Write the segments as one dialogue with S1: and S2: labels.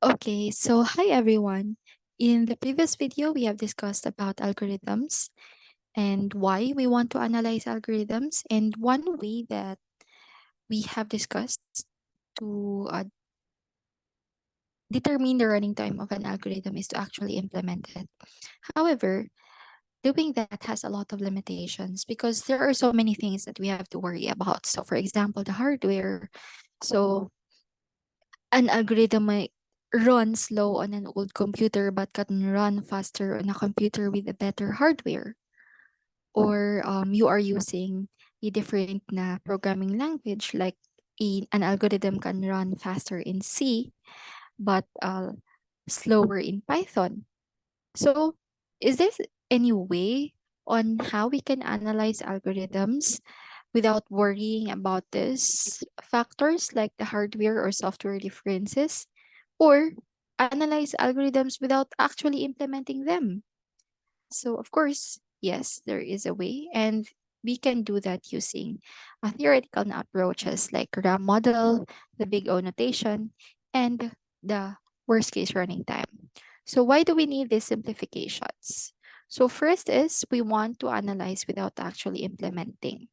S1: Okay, so hi everyone. In the previous video, we have discussed about algorithms and why we want to analyze algorithms. And one way that we have discussed to determine the running time of an algorithm is to actually implement it. However, doing that has a lot of limitations because there are so many things that we have to worry about. So, for example, the hardware. So, an algorithm might run slow on an old computer but can run faster on a computer with a better hardware. Or you are using a different na programming language, like an algorithm can run faster in C but slower in Python. So, is there any way on how we can analyze algorithms without worrying about these factors like the hardware or software differences, or analyze algorithms without actually implementing them? So, of course, yes, there is a way, and we can do that using theoretical approaches like RAM model, the big O notation, and the worst case running time. So, why do we need these simplifications? So, first is we want to analyze without actually implementing,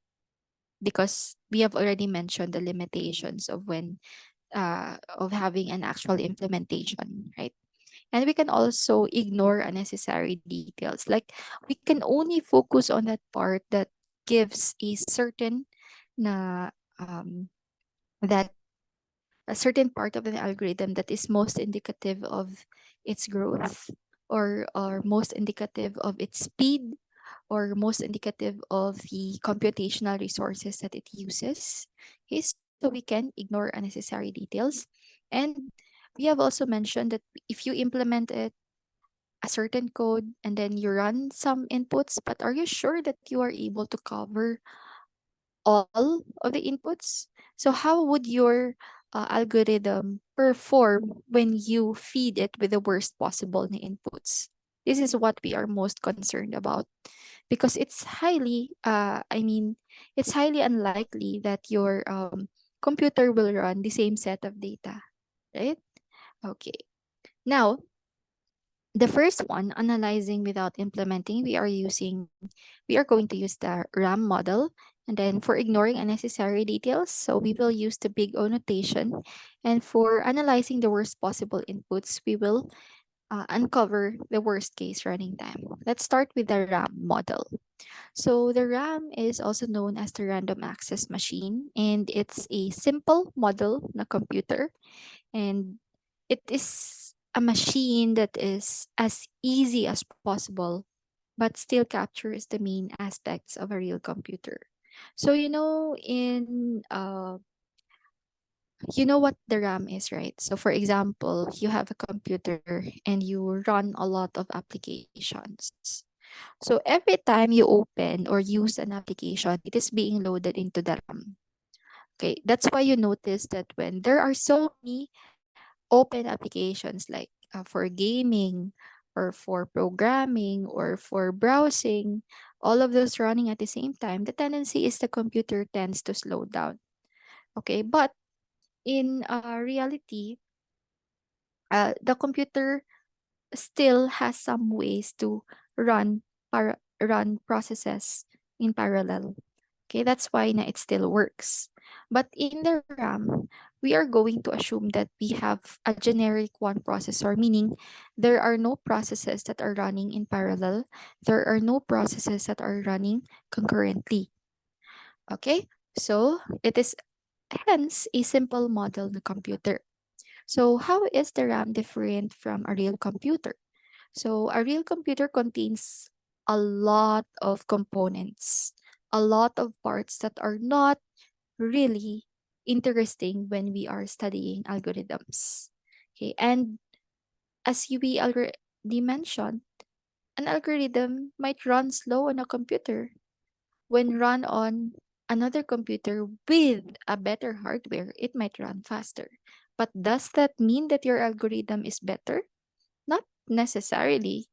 S1: because we have already mentioned the limitations of when of having an actual implementation, right? And we can also ignore unnecessary details. Like, we can only focus on that part that gives a certain na that a certain part of an algorithm that is most indicative of its growth, or most indicative of its speed, or most indicative of the computational resources that it uses. Okay, so we can ignore unnecessary details. And we have also mentioned that if you implement it, a certain code, and then you run some inputs, but are you sure that you are able to cover all of the inputs? So how would your algorithm perform when you feed it with the worst possible inputs? This is what we are most concerned about, because it's highly unlikely that your computer will run the same set of data, right? Okay. Now, the first one, analyzing without implementing, we are going to use the RAM model. And then for ignoring unnecessary details, so we will use the big O notation. And for analyzing the worst possible inputs, we will uncover the worst case running time. Let's start with the RAM model. So the RAM is also known as the random access machine, and it's a simple model na computer, and it is a machine that is as easy as possible but still captures the main aspects of a real computer. So you know what the RAM is, right? So for example, you have a computer and you run a lot of applications. So every time you open or use an application, it is being loaded into the RAM. Okay, that's why you notice that when there are so many open applications, like for gaming or for programming or for browsing, all of those running at the same time, the tendency is the computer tends to slow down. Okay, but in reality, the computer still has some ways to run processes in parallel. Okay, that's why na it still works. But in the RAM, we are going to assume that we have a generic one processor, meaning there are no processes that are running in parallel. There are no processes that are running concurrently. Okay, so it is hence a simple model the computer. So how is the RAM different from a real computer? So a real computer contains a lot of components, a lot of parts that are not really interesting when we are studying algorithms. Okay, and as we already mentioned, an algorithm might run slow on a computer. When run on another computer with a better hardware, it might run faster. But does that mean that your algorithm is better? Not necessarily.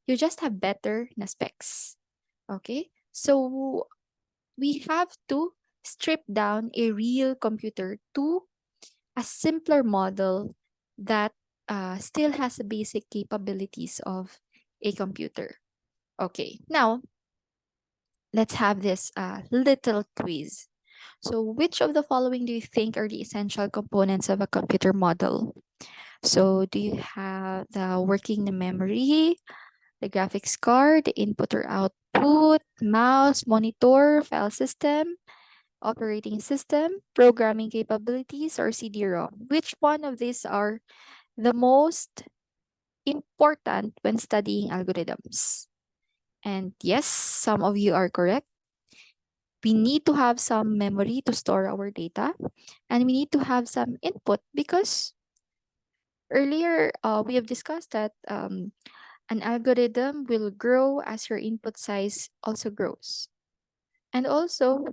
S1: You just have better na specs. Okay? So we have to strip down a real computer to a simpler model that still has the basic capabilities of a computer. Okay, now let's have this little quiz. So, which of the following do you think are the essential components of a computer model? So, do you have the working memory, the graphics card, the input or output, mouse, monitor, file system, operating system, programming capabilities, or CD-ROM? Which one of these are the most important when studying algorithms? And yes, some of you are correct. We need to have some memory to store our data, and we need to have some input because earlier we have discussed that an algorithm will grow as your input size also grows. And also,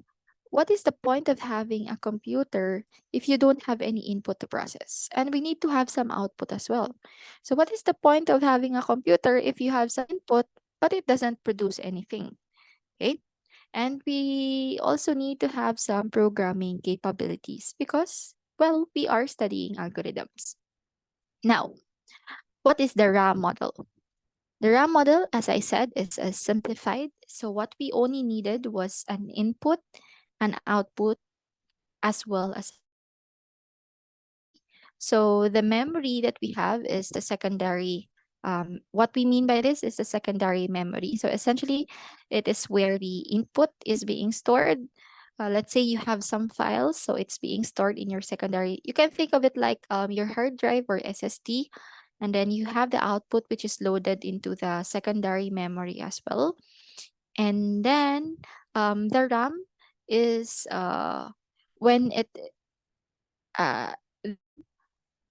S1: what is the point of having a computer if you don't have any input to process? And we need to have some output as well. So, what is the point of having a computer if you have some input but it doesn't produce anything? Okay. And we also need to have some programming capabilities because, well, we are studying algorithms. Now, what is the RAM model? The RAM model, as I said, is simplified. So what we only needed was an input, an output, as well as memory. So the memory that we have is the secondary. What we mean by this is the secondary memory. So essentially, it is where the input is being stored. Let's say you have some files, so it's being stored in your secondary. You can think of it like your hard drive or SSD, and then you have the output which is loaded into the secondary memory as well. And then the RAM is when it uh,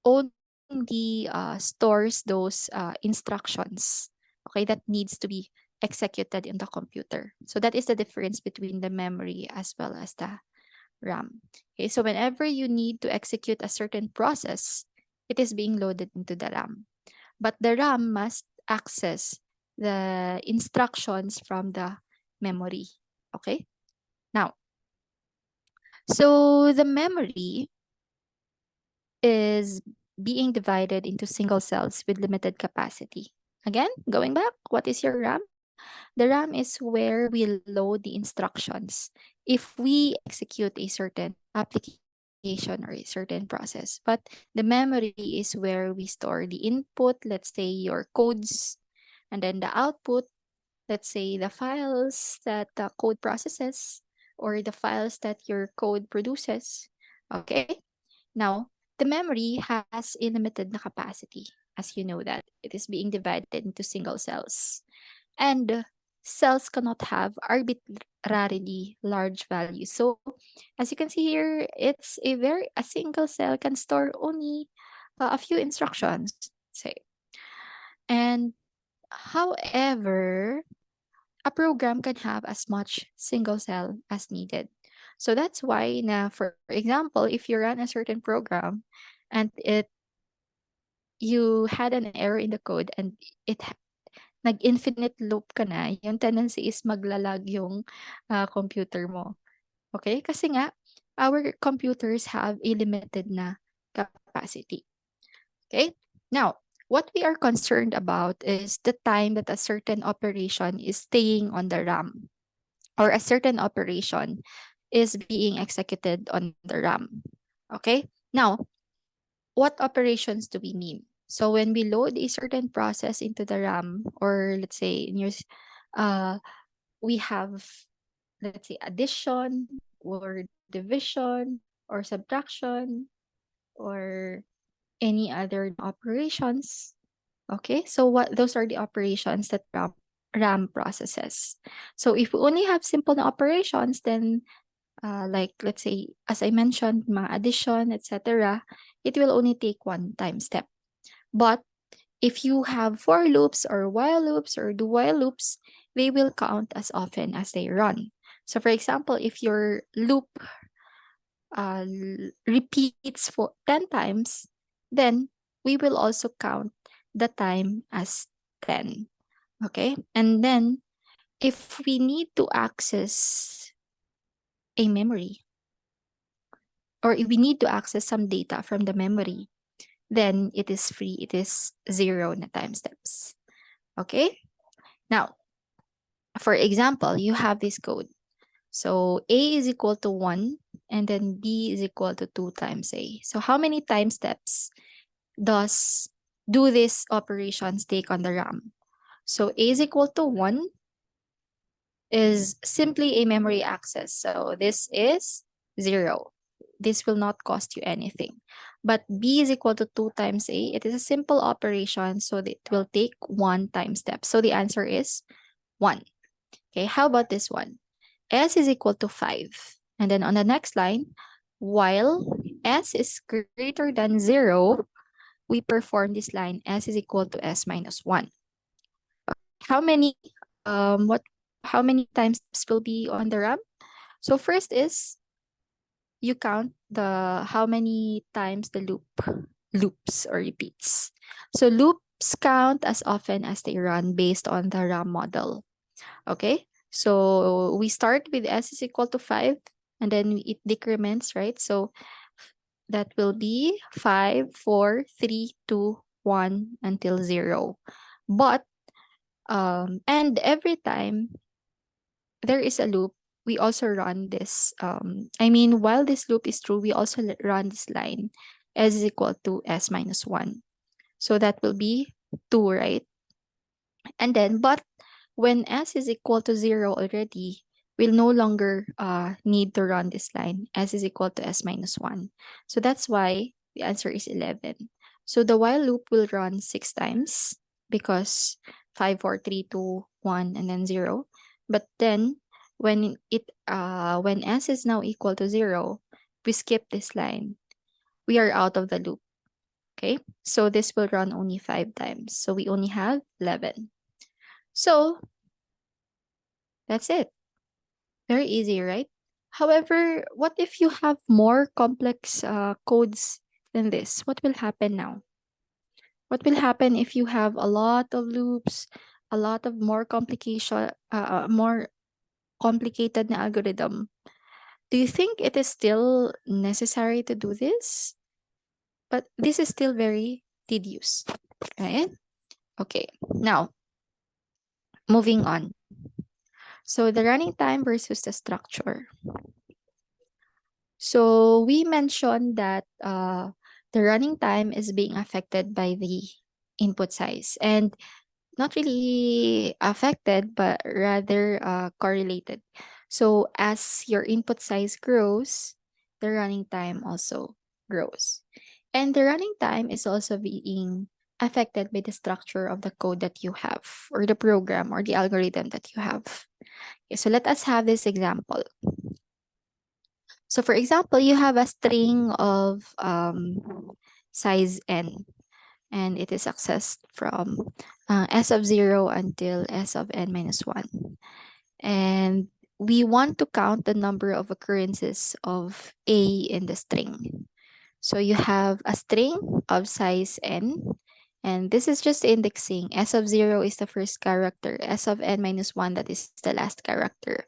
S1: only stores those instructions, okay, that needs to be executed in the computer. So that is the difference between the memory as well as the RAM. Okay, so whenever you need to execute a certain process, it is being loaded into the RAM. But the RAM must access the instructions from the memory. Okay, now, so the memory is being divided into single cells with limited capacity. Again, going back, what is your RAM? The RAM is where we load the instructions if we execute a certain application or a certain process. But the memory is where we store the input, let's say your codes, and then the output, let's say the files that the code processes or the files that your code produces. Okay? Now, the memory has a limited na capacity. As you know that it is being divided into single cells. And cells cannot have arbitrarily large values. So as you can see here, a single cell can store only a few instructions, say. And however, a program can have as much single cell as needed. So that's why na, for example, if you run a certain program and you had an error in the code and nag-infinite loop ka na, yung tendency is maglalag yung computer mo. Okay? Kasi nga, our computers have a limited na capacity. Okay? Now, what we are concerned about is the time that a certain operation is staying on the RAM or a certain operation is being executed on the RAM. Okay? Now, what operations do we mean? So when we load a certain process into the RAM, or let's say in your, we have, let's say, addition or division or subtraction or any other operations. Okay, so what those are the operations that RAM processes. So if we only have simple na operations, then like let's say, as I mentioned, mga addition, etc., it will only take one time step. But if you have for loops or while loops or do while loops, they will count as often as they run. So for example, if your loop repeats for 10 times, then we will also count the time as 10. Okay? And then if we need to access a memory, or if we need to access some data from the memory, then it is free. It is 0 na time steps. Okay? Now, for example, you have this code. So A is equal to 1, and then B is equal to 2 times A. So how many time steps do these operations take on the RAM? So A is equal to 1 is simply a memory access. So this is 0. This will not cost you anything. But B is equal to 2 times A. It is a simple operation, so it will take 1 time step. So the answer is 1. Okay, how about this one? S is equal to 5. And then on the next line, while S is greater than 0, we perform this line S is equal to S minus 1. How many what how many times steps will be on the RAM? So first is you count the how many times the loops or repeats. So loops count as often as they run based on the RAM model. Okay? So we start with S is equal to 5 and then it decrements, right? So that will be 5, 4, 3, 2, 1 until 0. But and every time there is a loop, we also run this. While this loop is true, we also run this line S is equal to S minus 1. So that will be 2, right? And then, but when S is equal to 0 already, we'll no longer need to run this line. S is equal to S minus 1. So that's why the answer is 11. So the while loop will run 6 times because 5, 4, 3, 2, 1, and then 0. But then when S is now equal to 0, we skip this line. We are out of the loop. Okay, so this will run only 5 times. So we only have 11. So that's it. Very easy, right? However, what if you have more complex codes than this? What will happen now? What will happen if you have a lot of loops, a lot of more complicated na algorithm? Do you think it is still necessary to do this? But this is still very tedious, right? Okay, now moving on. So the running time versus the structure. So we mentioned that the running time is being affected by the input size and not really affected, but rather correlated. So as your input size grows, the running time also grows. And the running time is also being affected by the structure of the code that you have or the program or the algorithm that you have. Okay, so let us have this example. So for example, you have a string of size n, and it is accessed from s of 0 until s of n minus 1. And we want to count the number of occurrences of a in the string. So you have a string of size n, and this is just indexing. S of 0 is the first character. S of n minus 1, that is the last character.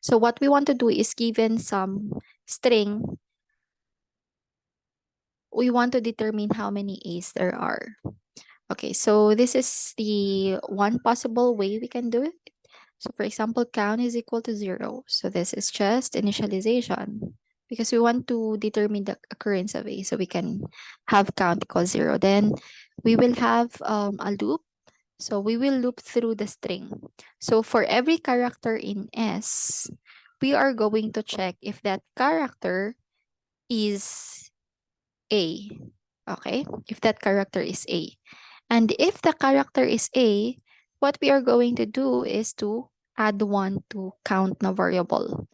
S1: So what we want to do is, given some string, we want to determine how many A's there are. Okay, so this is the one possible way we can do it. So for example, count is equal to 0. So this is just initialization because we want to determine the occurrence of A. So we can have count equals 0. Then we will have a loop. So we will loop through the string. So for every character in S, we are going to check if that character is A. Okay, if that character is A. And if the character is A, what we are going to do is to add 1 to count na variable.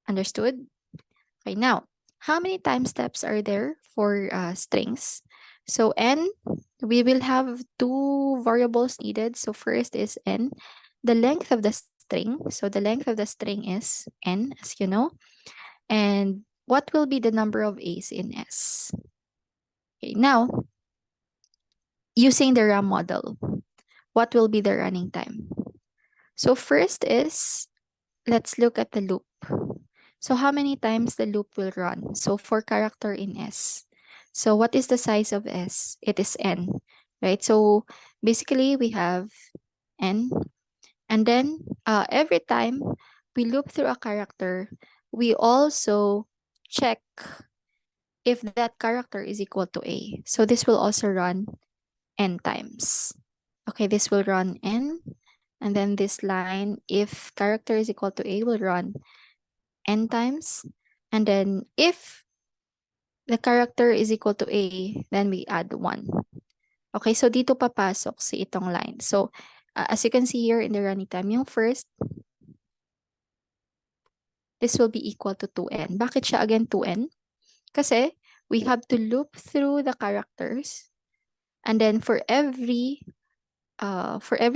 S1: Understood? Okay, now, how many time steps are there for strings? So n, we will have 2 variables needed. So first is n, the length of the string. So the length of the string is n, as you know. And what will be the number of A's in S? Okay, now, using the RAM model, what will be the running time? So first is, let's look at the loop. So how many times the loop will run? So for character in S. So what is the size of S? It is N, right? So basically we have N, and then every time we loop through a character, we also check if that character is equal to A. So this will also run N times. Okay, this will run N, and then this line, if character is equal to A, will run N times. And then if the character is equal to A, then we add 1. Okay, so dito papasok si itong line. So, as you can see here in the running time, yung first, this will be equal to 2n. Bakit siya again 2n? Kasi we have to loop through the characters, and then for every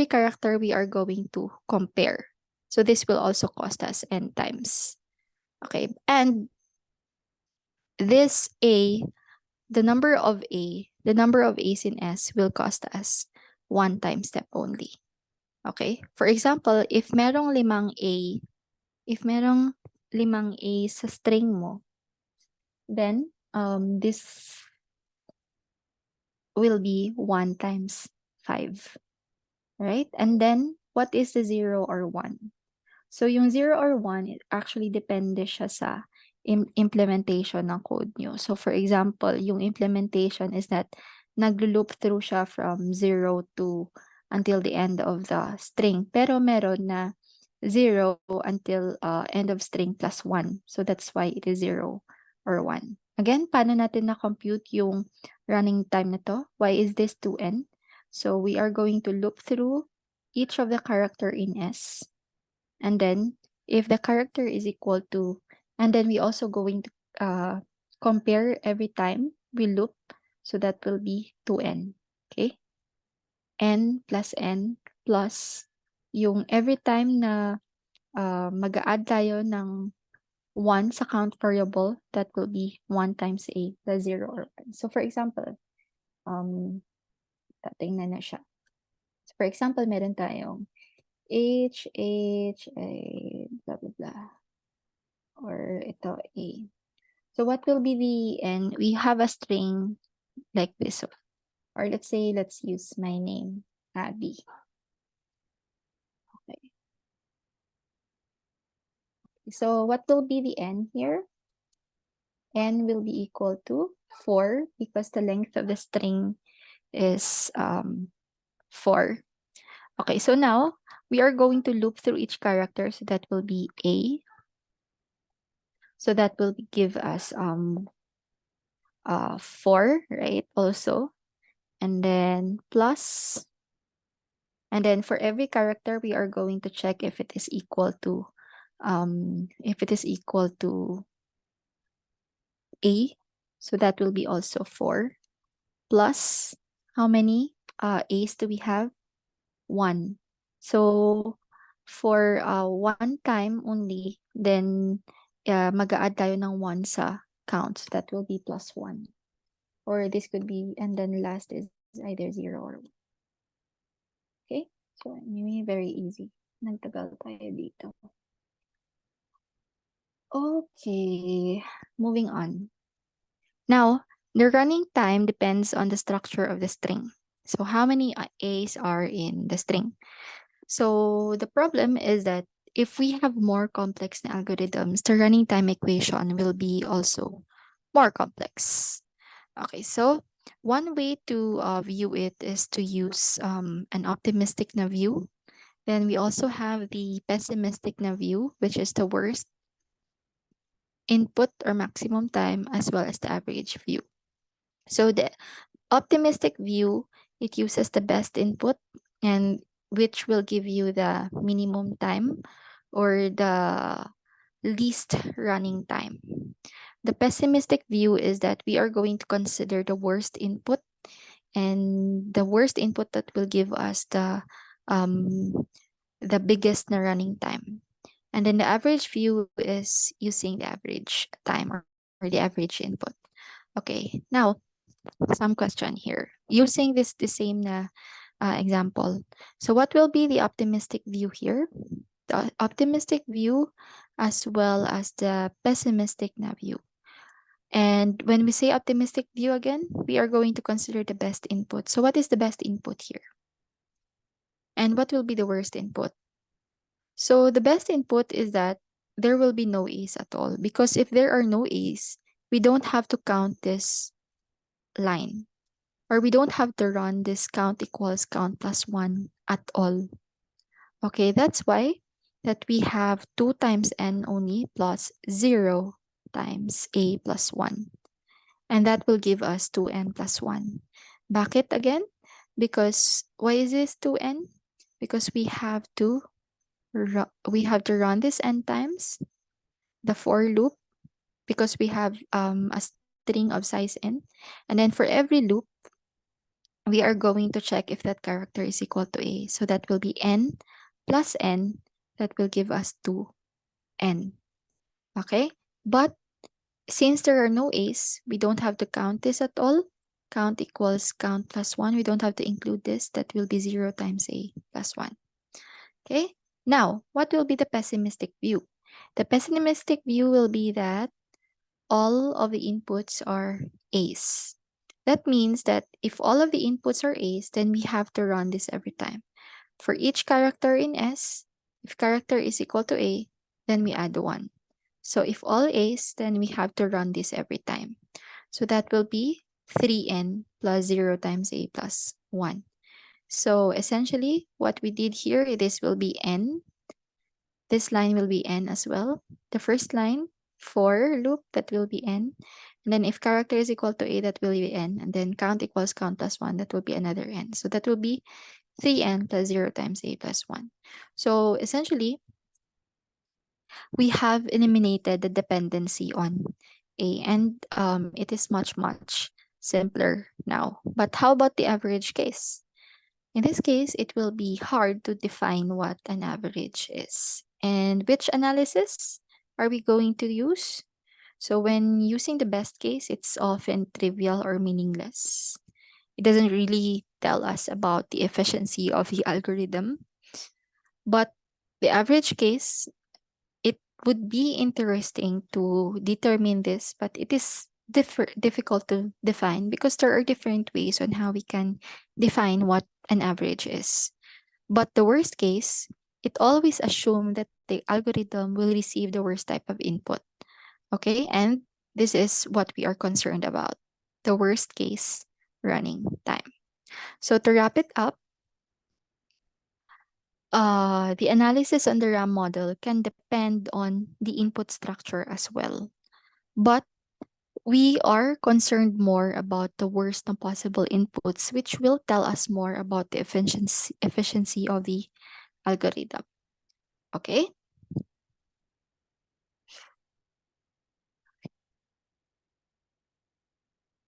S1: character we are going to compare. So this will also cost us n times. Okay, and this A, the number of A's in S will cost us 1 time step only. Okay? For example, if merong 5 A sa string mo, then this will be 1 times 5. Right? And then, what is the 0 or 1? So, yung 0 or 1, it actually depende siya sa implementation ng code nyo. So, for example, yung implementation is that naglo-loop through siya from 0 to until the end of the string. Pero meron na 0 until end of string plus 1. So, that's why it is 0 or 1. Again, paano natin na-compute yung running time na to? Why is this 2n? So, we are going to loop through each of the character in S. And then if the character is equal to, and then we also going to compare every time we loop, so that will be 2n. Okay, n plus yung every time na mag-a-add tayo ng 1 sa count variable, that will be 1 times a, the 0 or 1. So for example, tingnan na siya. So for example, meron tayong H, A, blah, blah, blah. Or ito, A. So what will be the N? We have a string like this. Or let's say, let's use my name, Abby. Okay. So what will be the N here? N will be equal to 4 because the length of the string is 4. Okay, so now we are going to loop through each character. So that will be A. So that will give us 4, right? Also. And then plus. And then for every character, we are going to check if it is equal to A. So that will be also 4 plus how many A's do we have? 1. So for 1 time only, then mag-a-add tayo ng 1 sa count. So that will be plus 1. Or this could be, and then last is either 0 or 1. Okay? So anyway, very easy. Nagtagal tayo dito. Okay, moving on. Now, the running time depends on the structure of the string. So how many A's are in the string? So the problem is that if we have more complex algorithms, the running time equation will be also more complex. Okay, so one way to view it is to use an optimistic na view. Then we also have the pessimistic na view, which is the worst input or maximum time, as well as the average view. So the optimistic view, it uses the best input, and which will give you the minimum time or the least running time. The pessimistic view is that we are going to consider the worst input, and the worst input that will give us the biggest na running time. And then the average view is using the average time or the average input. Okay, now some question here. Using the same na example. So what will be the optimistic view here? The optimistic view as well as the pessimistic na view. And when we say optimistic view again, we are going to consider the best input. So what is the best input here? And what will be the worst input? So the best input is that there will be no A's at all, because if there are no A's, we don't have to count this line, or we don't have to run this count equals count plus 1 at all. Okay, that's why that we have 2 times n only plus 0 times a plus 1. And that will give us 2n plus 1. Bakit again? Because why is this 2n? Because we have to run this n times the for loop, because we have a string of size n. And then for every loop, we are going to check if that character is equal to a. So that will be n plus n. That will give us 2n. Okay? But since there are no a's, we don't have to count this at all. Count equals count plus 1. We don't have to include this. That will be 0 times a plus 1. Okay? Now, what will be the pessimistic view? The pessimistic view will be that all of the inputs are a's. That means that if all of the inputs are a's, then we have to run this every time. For each character in S, if character is equal to a, then we add 1. So if all a's, then we have to run this every time. So that will be 3n plus 0 times a plus 1. So essentially, what we did here, this will be n. This line will be n as well. The first line, for loop, that will be n. And then if character is equal to a, that will be n. And then count equals count plus 1, that will be another n. So that will be 3n plus 0 times a plus 1. So essentially, we have eliminated the dependency on a, and it is much simpler now. But how about the average case? In this case, it will be hard to define what an average is. And which analysis are we going to use? So when using the best case, it's often trivial or meaningless. It doesn't really tell us about the efficiency of the algorithm. But the average case, it would be interesting to determine this, but it is difficult to define because there are different ways on how we can define what an average is. But the worst case, it always assumes that the algorithm will receive the worst type of input. Okay, and this is what we are concerned about, the worst case running time. So to wrap it up, the analysis on the RAM model can depend on the input structure as well. But we are concerned more about the worst possible inputs, which will tell us more about the efficiency of the algorithm. Okay,